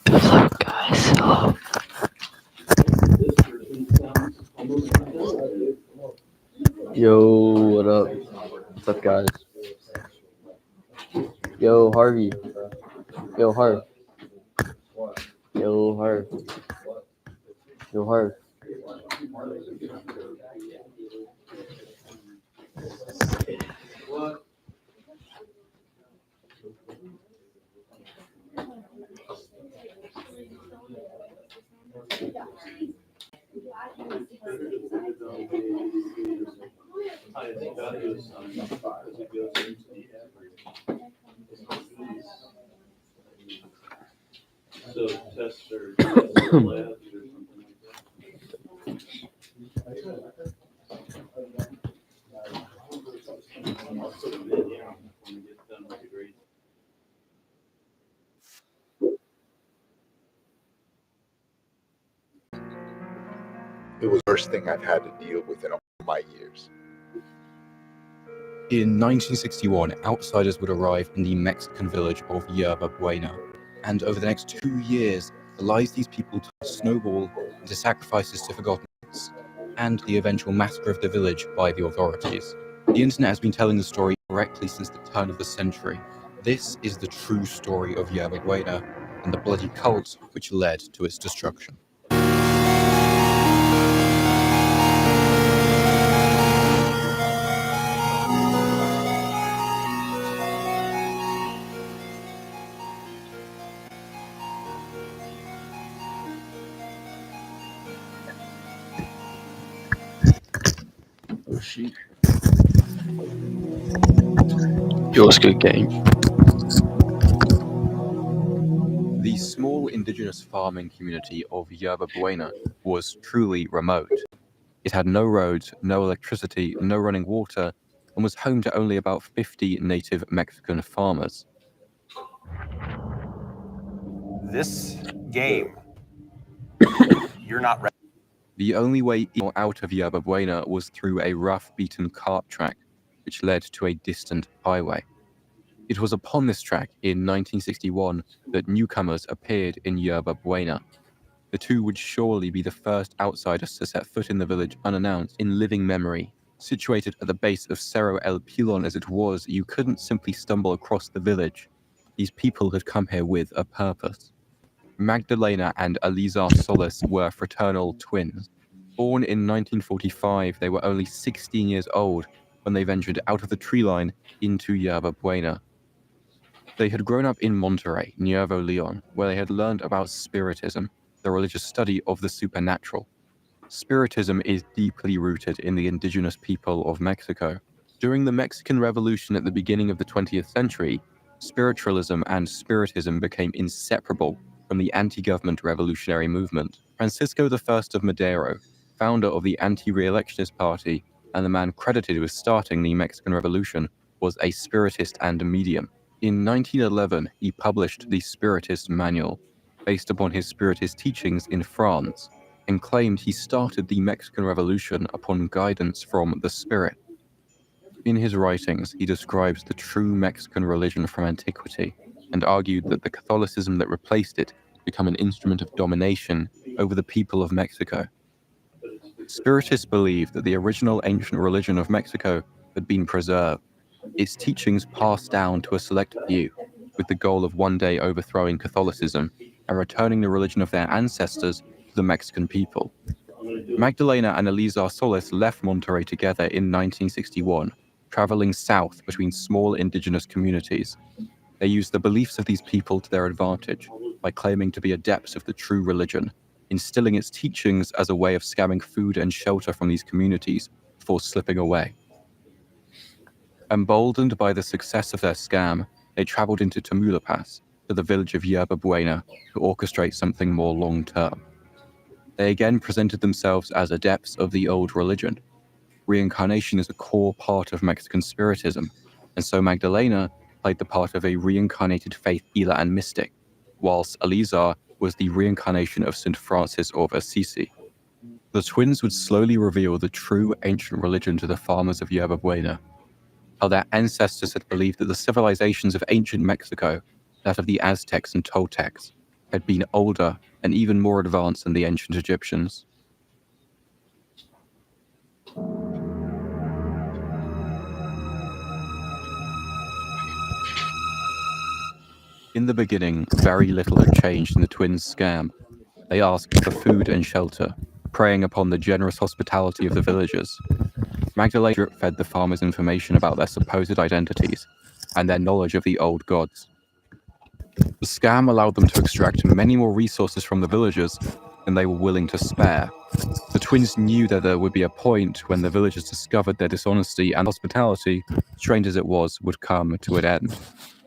Hello, guys. Hello. Yo, what up? What's up, guys? Yo, Harvey. Yo, Harv. Yo, Harv. Yo, Harv. It was the worst thing I've had to deal with in all my years. In 1961, outsiders would arrive in the Mexican village of Yerba Buena, and over the next 2 years, the lies these people told snowball into sacrifices to forgotten myths, and the eventual massacre of the village by the authorities. The internet has been telling the story correctly since the turn of the century. This is the true story of Yerba Buena and the bloody cult which led to its destruction. Oh, shit. Yo, what's good, gang? The small indigenous farming community of Yerba Buena was truly remote. It had no roads, no electricity, no running water, and was home to only about 50 native Mexican farmers. This game, you're not ready. The only way in or out of Yerba Buena was through a rough beaten cart track, which led to a distant highway. It was upon this track in 1961 that newcomers appeared in Yerba Buena. The two would surely be the first outsiders to set foot in the village unannounced in living memory. Situated at the base of Cerro El Pilon as it was, you couldn't simply stumble across the village. These people had come here with a purpose. Magdalena and Elizar Solis were fraternal twins. Born in 1945, they were only 16 years old when they ventured out of the tree line into Yerba Buena. They had grown up in Monterrey, Nuevo Leon, where they had learned about Spiritism, the religious study of the supernatural. Spiritism is deeply rooted in the indigenous people of Mexico. During the Mexican Revolution at the beginning of the 20th century, spiritualism and spiritism became inseparable from the anti-government revolutionary movement. Francisco I of Madero, founder of the anti-re-electionist party and the man credited with starting the Mexican Revolution, was a spiritist and a medium. In 1911, he published the Spiritist Manual, based upon his spiritist teachings in France, and claimed he started the Mexican Revolution upon guidance from the spirit. In his writings, he describes the true Mexican religion from antiquity and argued that the Catholicism that replaced it had become an instrument of domination over the people of Mexico. Spiritists believe that the original ancient religion of Mexico had been preserved, its teachings passed down to a select few, with the goal of one day overthrowing Catholicism and returning the religion of their ancestors to the Mexican people. Magdalena and Elizar Solis left Monterrey together in 1961, traveling south between small indigenous communities. They used the beliefs of these people to their advantage by claiming to be adepts of the true religion, instilling its teachings as a way of scamming food and shelter from these communities before slipping away. Emboldened by the success of their scam, they traveled into Tamaulipas, to the village of Yerba Buena, to orchestrate something more long-term. They again presented themselves as adepts of the old religion. Reincarnation is a core part of Mexican Spiritism, and so Magdalena played the part of a reincarnated faith healer and mystic, whilst Elizar was the reincarnation of St. Francis of Assisi. The twins would slowly reveal the true ancient religion to the farmers of Yerba Buena. how their ancestors had believed that the civilizations of ancient Mexico, that of the Aztecs and Toltecs, had been older and even more advanced than the ancient Egyptians. In the beginning, very little had changed in the twins' scam. They asked for food and shelter, preying upon the generous hospitality of the villagers. Magdalena drip-fed the farmers information about their supposed identities and their knowledge of the old gods. The scam allowed them to extract many more resources from the villagers than they were willing to spare. The twins knew that there would be a point when the villagers discovered their dishonesty, and hospitality, strange as it was, would come to an end.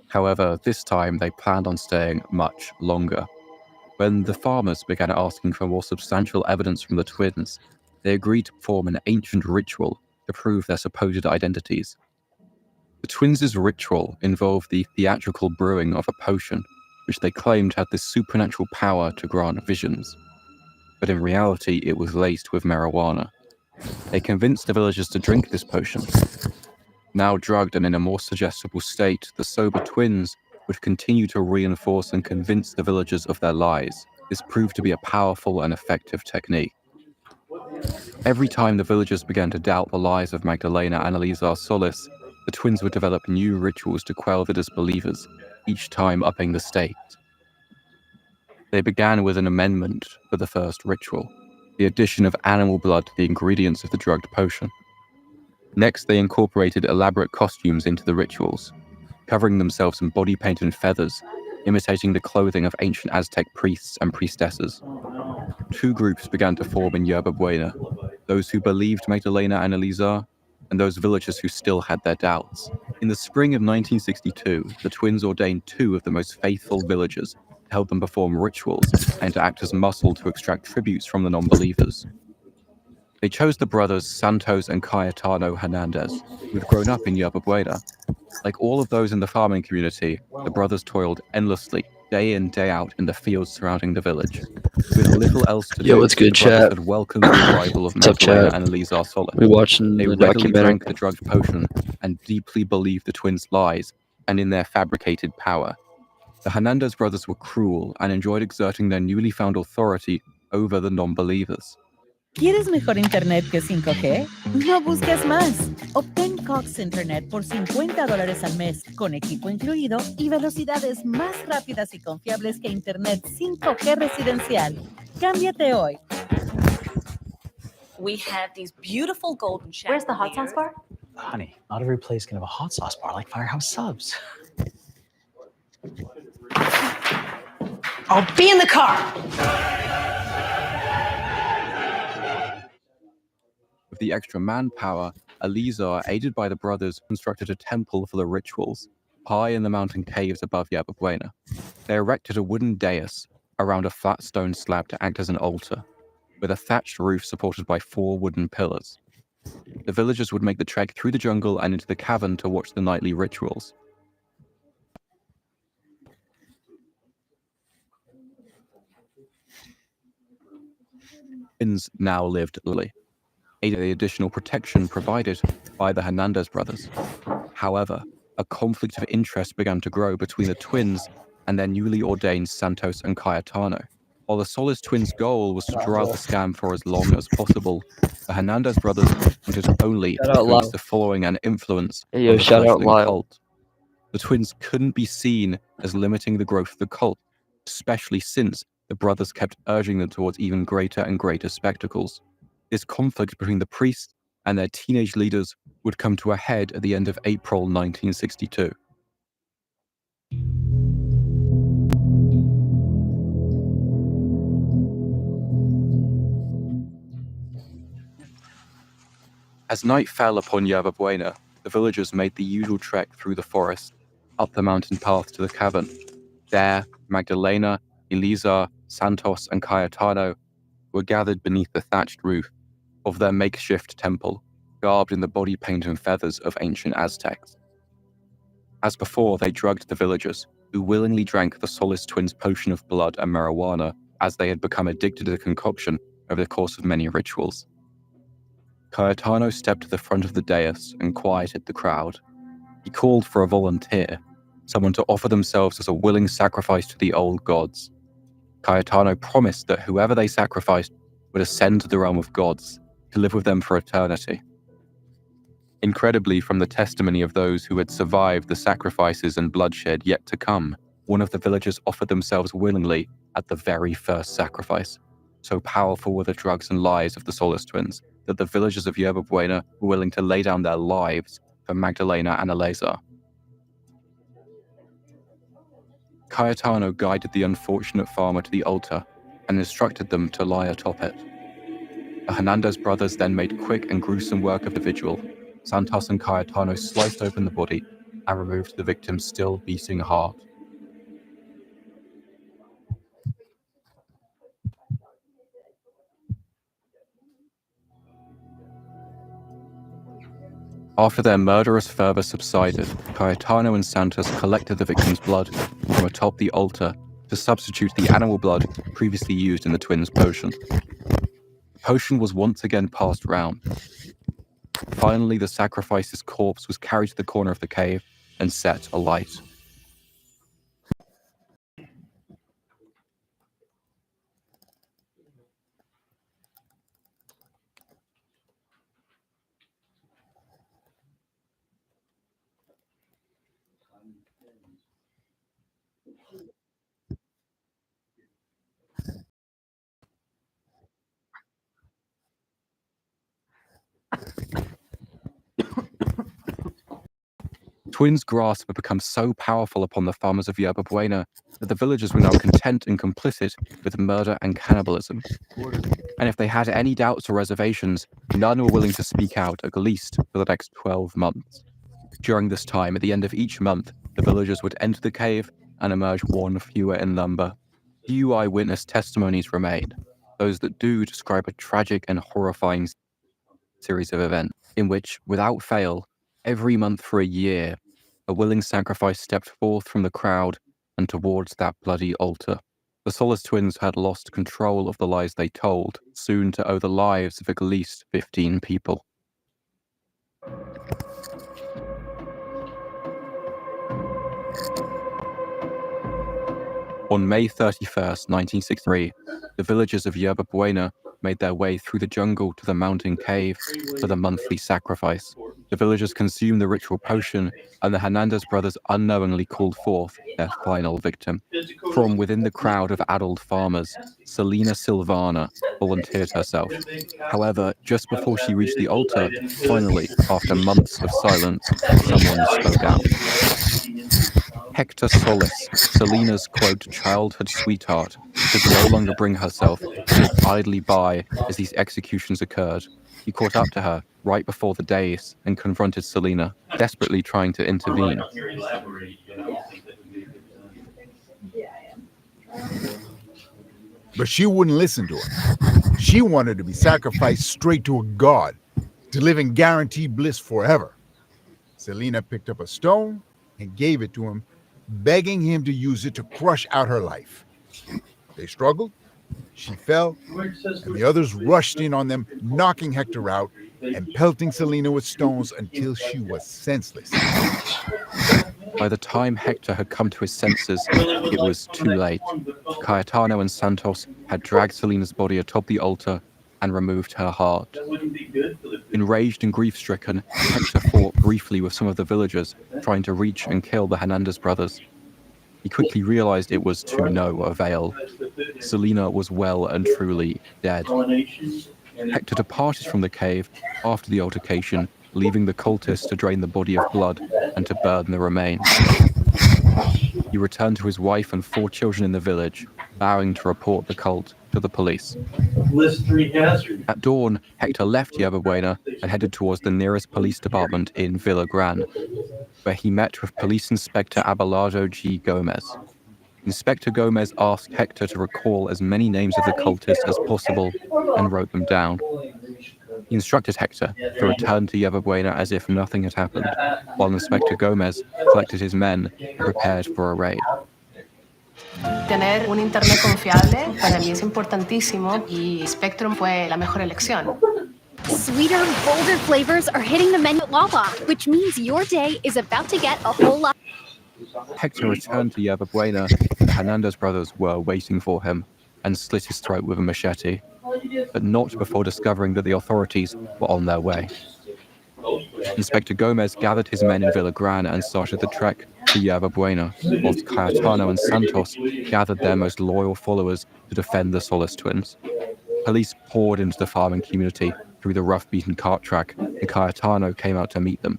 However, this time they planned on staying much longer. When the farmers began asking for more substantial evidence from the twins, they agreed to perform an ancient ritual to prove their supposed identities. The twins' ritual involved the theatrical brewing of a potion, which they claimed had the supernatural power to grant visions. But in reality, it was laced with marijuana. They convinced the villagers to drink this potion. Now drugged and in a more suggestible state, the sober twins would continue to reinforce and convince the villagers of their lies. This proved to be a powerful and effective technique. Every time the villagers began to doubt the lies of Magdalena and Elizar Solis, the twins would develop new rituals to quell the disbelievers, each time upping the stakes. They began with an amendment for the first ritual, the addition of animal blood to the ingredients of the drugged potion. Next, they incorporated elaborate costumes into the rituals, covering themselves in body paint and feathers, imitating the clothing of ancient Aztec priests and priestesses. Two groups began to form in Yerba Buena, those who believed Magdalena and Elizar, and those villagers who still had their doubts. In the spring of 1962, the twins ordained two of the most faithful villagers to help them perform rituals and to act as muscle to extract tributes from the non-believers. They chose the brothers Santos and Cayetano Hernandez, who had grown up in Yerba Buena. Like all of those in the farming community, the brothers toiled endlessly, day in, day out, in the fields surrounding the village. With little else to do, Yo, what's good, the brothers chat? had welcomed the arrival of What's up, Magdalena chat? and Elizar Solis. We watching They the readily documentary. drank the drugged potion and deeply believed the twins' lies and in their fabricated power. The Hernandez brothers were cruel and enjoyed exerting their newly found authority over the non-believers. ¿Quieres mejor internet que 5G? No busques más. Obtén Cox Internet por $50 al mes, con equipo incluido y velocidades más rápidas y confiables que internet 5G residencial. Cámbiate hoy. We have these beautiful golden showers. Where's the hot sauce bar? Honey, not every place can have a hot sauce bar like Firehouse Subs. Oh, be in the car. With the extra manpower, Elizar, aided by the brothers, constructed a temple for the rituals, high in the mountain caves above Yerba Buena. They erected a wooden dais around a flat stone slab to act as an altar, with a thatched roof supported by 4 wooden pillars. The villagers would make the trek through the jungle and into the cavern to watch the nightly rituals. Twins now lived lily, aided the additional protection provided by the Hernandez brothers. However, a conflict of interest began to grow between the twins and their newly ordained Santos and Cayetano. While the Solis twins' goal was to draw out the scam for as long as possible, the Hernandez brothers wanted only to influence the following and influence Hey, yo, of the shout out fledgling Lyle. cult. The twins couldn't be seen as limiting the growth of the cult, especially since the brothers kept urging them towards even greater and greater spectacles. This conflict between the priests and their teenage leaders would come to a head at the end of April 1962. As night fell upon Yerba Buena, the villagers made the usual trek through the forest, up the mountain path to the cavern. There, Magdalena, Elizar, Santos, and Cayetano were gathered beneath the thatched roof of their makeshift temple, garbed in the body paint and feathers of ancient Aztecs. As before, they drugged the villagers, who willingly drank the Solis twins' potion of blood and marijuana, as they had become addicted to the concoction over the course of many rituals. Cayetano stepped to the front of the dais and quieted the crowd. He called for a volunteer, someone to offer themselves as a willing sacrifice to the old gods. Cayetano promised that whoever they sacrificed would ascend to the realm of gods to live with them for eternity. Incredibly, from the testimony of those who had survived the sacrifices and bloodshed yet to come, one of the villagers offered themselves willingly at the very first sacrifice. So powerful were the drugs and lies of the Solis twins that the villagers of Yerba Buena were willing to lay down their lives for Magdalena and Eleazar. Cayetano guided the unfortunate farmer to the altar and instructed them to lie atop it. The Hernandez brothers then made quick and gruesome work of the vigil. Santos and Cayetano sliced open the body and removed the victim's still beating heart. After their murderous fervor subsided, Cayetano and Santos collected the victim's blood from atop the altar to substitute the animal blood previously used in the twins' potion. The potion was once again passed round. Finally, the sacrifice's corpse was carried to the corner of the cave and set alight. Twins' grasp had become so powerful upon the farmers of Yerba Buena that the villagers were now content and complicit with murder and cannibalism. And if they had any doubts or reservations, none were willing to speak out, at least for the next 12 months. During this time, at the end of each month, the villagers would enter the cave and emerge one fewer in number. Few eyewitness testimonies remain, those that do describe a tragic and horrifying series of events in which, without fail, every month for a year, a willing sacrifice stepped forth from the crowd and towards that bloody altar. The Solis twins had lost control of the lies they told, soon to owe the lives of at least 15 people. On May 31st, 1963, the villagers of Yerba Buena made their way through the jungle to the mountain cave for the monthly sacrifice. The villagers consumed the ritual potion, and the Hernandez brothers unknowingly called forth their final victim. From within the crowd of adult farmers, Selena Silvana volunteered herself. However, just before she reached the altar, finally, after months of silence, someone spoke out. Hector Solis, Selena's, quote, childhood sweetheart, could no longer bring herself to sit idly by as these executions occurred. He caught up to her right before the dais and confronted Selena, desperately trying to intervene. But she wouldn't listen to him. She wanted to be sacrificed straight to a god, to live in guaranteed bliss forever. Selena picked up a stone and gave it to him, begging him to use it to crush out her life. They struggled, she fell, and the others rushed in on them, knocking Hector out and pelting Selena with stones until she was senseless. By the time Hector had come to his senses, it was too late. Cayetano and Santos had dragged Selena's body atop the altar and removed her heart. Enraged and grief-stricken, Hector fought briefly with some of the villagers, trying to reach and kill the Hernandez brothers. He quickly realized it was to no avail. Selena was well and truly dead. Hector departed from the cave after the altercation, leaving the cultists to drain the body of blood and to burn the remains. He returned to his wife and 4 children in the village, vowing to report the cult to the police. At dawn, Hector left Yerba Buena and headed towards the nearest police department in Villa Gran, where he met with Police Inspector Abelardo G. Gomez. Inspector Gomez asked Hector to recall as many names of the cultists as possible and wrote them down. He instructed Hector to return to Yerba Buena as if nothing had happened, while Inspector Gomez collected his men and prepared for a raid. Tener un internet confiable para mí es importantísimo y Spectrum fue la mejor elección. Sweeter, bolder flavors are hitting the menu at Wawa, which means your day is about to get a whole lot. Hector returned to Yerba Buena. The Hernandez brothers were waiting for him and slit his throat with a machete, but not before discovering that the authorities were on their way. Inspector Gomez gathered his men in Villagran and started the trek to Yerba Buena, whilst Cayetano and Santos gathered their most loyal followers to defend the Solis twins. Police poured into the farming community through the rough-beaten cart track, and Cayetano came out to meet them.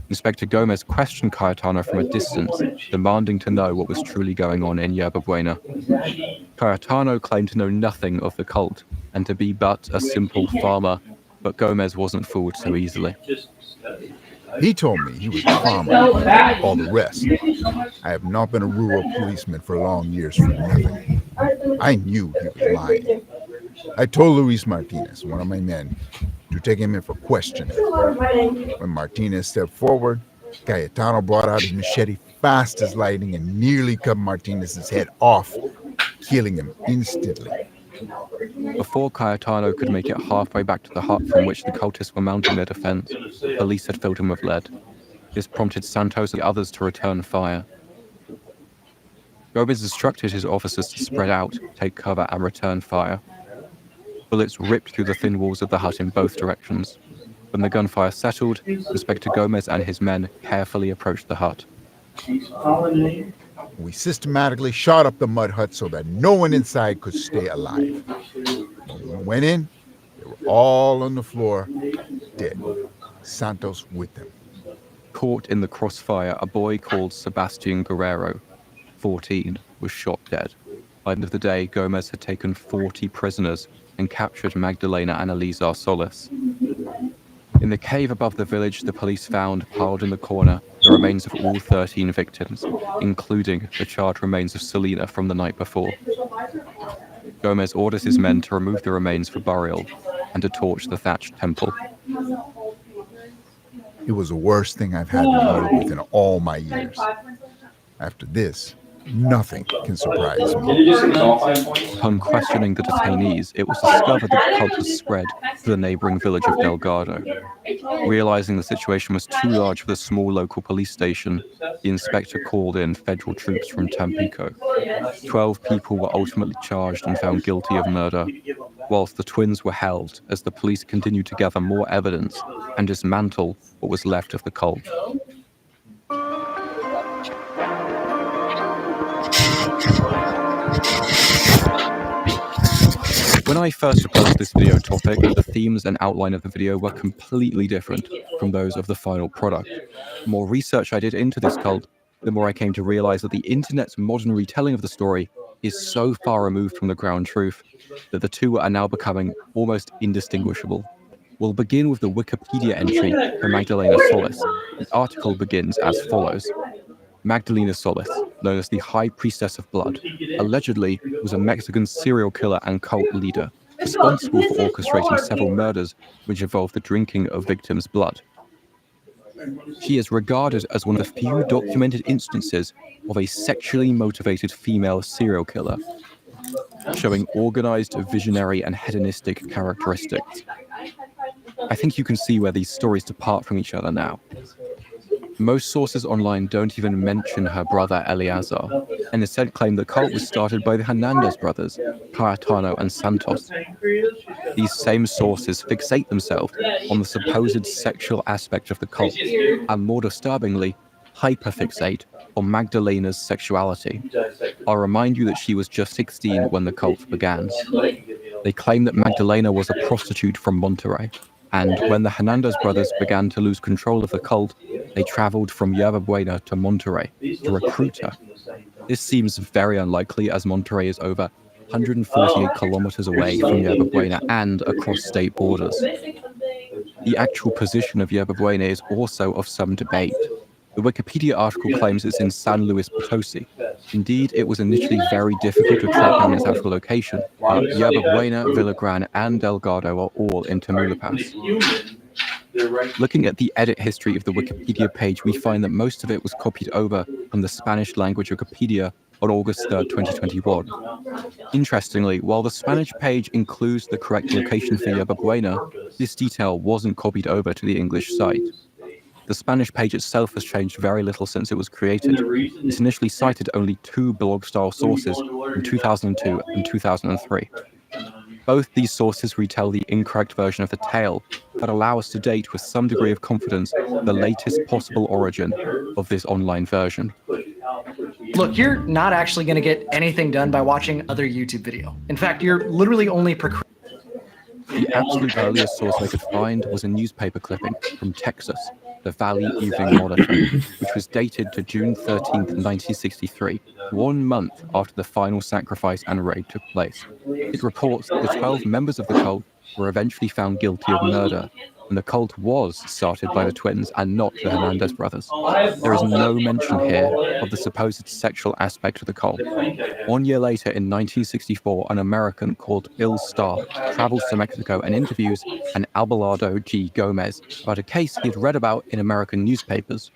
Inspector Gomez questioned Cayetano from a distance, demanding to know what was truly going on in Yerba Buena. Cayetano claimed to know nothing of the cult and to be but a simple farmer, but Gomez wasn't fooled so easily. He told me he was a farmer, all the rest. I have not been a rural policeman for long years for nothing. I knew he was lying. I told Luis Martinez, one of my men, to take him in for questioning. When Martinez stepped forward, Cayetano brought out his machete fast as lightning and nearly cut Martinez's head off, killing him instantly. Before Cayetano could make it halfway back to the hut from which the cultists were mounting their defense, police had filled him with lead. This prompted Santos and the others to return fire. Gomez instructed his officers to spread out, take cover, and return fire. Bullets ripped through the thin walls of the hut in both directions. When the gunfire settled, Inspector Gomez and his men carefully approached the hut. We systematically shot up the mud hut so that no one inside could stay alive. When we went in, they were all on the floor, dead. Santos with them. Caught in the crossfire, a boy called Sebastian Guerrero, 14, was shot dead. By the end of the day, Gomez had taken 40 prisoners and captured Magdalena and Elizar Solis. In the cave above the village, the police found, piled in the corner, the remains of all 13 victims, including the charred remains of Selena from the night before. Gomez orders his men to remove the remains for burial and to torch the thatched temple. It was the worst thing I've had to deal with in all my years. After this, nothing can surprise me. Upon questioning the detainees, it was discovered that the cult was spread to the neighboring village of Delgado. Realizing the situation was too large for the small local police station, the inspector called in federal troops from Tampico. 12 people were ultimately charged and found guilty of murder, whilst the twins were held as the police continued to gather more evidence and dismantle what was left of the cult. When I first proposed this video topic, the themes and outline of the video were completely different from those of the final product. The more research I did into this cult, the more I came to realize that the internet's modern retelling of the story is so far removed from the ground truth that the two are now becoming almost indistinguishable. We'll begin with the Wikipedia entry for Magdalena Solis. The article begins as follows. Magdalena Solis, known as the High Priestess of Blood, allegedly was a Mexican serial killer and cult leader, responsible for orchestrating several murders which involved the drinking of victims' blood. She is regarded as one of the few documented instances of a sexually motivated female serial killer, showing organized, visionary, and hedonistic characteristics. I think you can see where these stories depart from each other now. Most sources online don't even mention her brother Eleazar, and instead claim the cult was started by the Hernandez brothers, Cayetano and Santos. These same sources fixate themselves on the supposed sexual aspect of the cult, and more disturbingly, hyperfixate on Magdalena's sexuality. I'll remind you that she was just 16 when the cult began. They claim that Magdalena was a prostitute from Monterrey, and when the Hernandez brothers began to lose control of the cult, they traveled from Yerba Buena to Monterrey to recruit her. This seems very unlikely, as Monterrey is over 148 kilometers away from Yerba Buena and across state borders. The actual position of Yerba Buena is also of some debate. The Wikipedia article claims it's in San Luis Potosi. Indeed, it was initially very difficult to track down its actual location, but Yerba Buena, Villagran, and Delgado are all in Tamaulipas. Looking at the edit history of the Wikipedia page, we find that most of it was copied over from the Spanish language Wikipedia on August 3rd, 2021. Interestingly, while the Spanish page includes the correct location for Yerba Buena, this detail wasn't copied over to the English site. The Spanish page itself has changed very little since it was created. It initially cited only 2 blog-style sources in 2002 and 2003. Both these sources retell the incorrect version of the tale, but allow us to date with some degree of confidence the latest possible origin of this online version. Look, you're not actually going to get anything done by watching other YouTube video. In fact, you're literally only The absolute earliest source I could find was a newspaper clipping from Texas, the Valley Evening Monitor, which was dated to June 13th, 1963, 1 month after the final sacrifice and raid took place. It reports that the 12 members of the cult were eventually found guilty of murder, and the cult was started by the twins and not the Hernandez brothers. There is no mention here of the supposed sexual aspect of the cult. 1 year later, in 1964, an American called Bill Starr travels to Mexico and interviews an Abelardo G. Gomez about a case he had read about in American newspapers.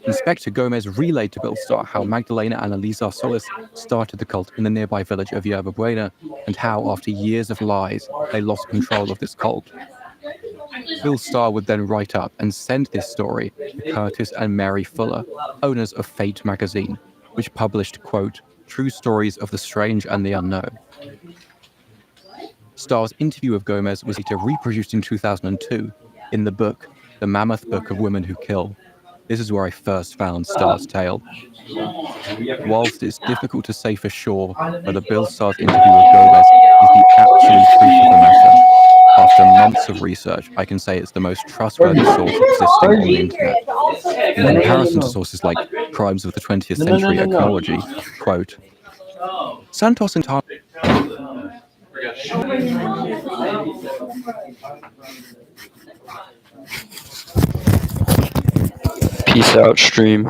Inspector Gomez relayed to Bill Starr how Magdalena and Elisa Solis started the cult in the nearby village of Yerba Buena, and how, after years of lies, they lost control of this cult. Bill Starr would then write up and send this story to Curtis and Mary Fuller, owners of Fate magazine, which published, quote, "True Stories of the Strange and the Unknown." Starr's interview of Gomez was later reproduced in 2002 in the book, The Mammoth Book of Women Who Kill. This is where I first found Starr's tale. Whilst it's difficult to say for sure whether Bill Starr's interview with Gomez is the absolute truth of the matter, after months of research, I can say it's the most trustworthy source existing on the internet. In comparison to sources like Crimes of the 20th Century Echnology, quote, Santos and Tar- Peace out, stream.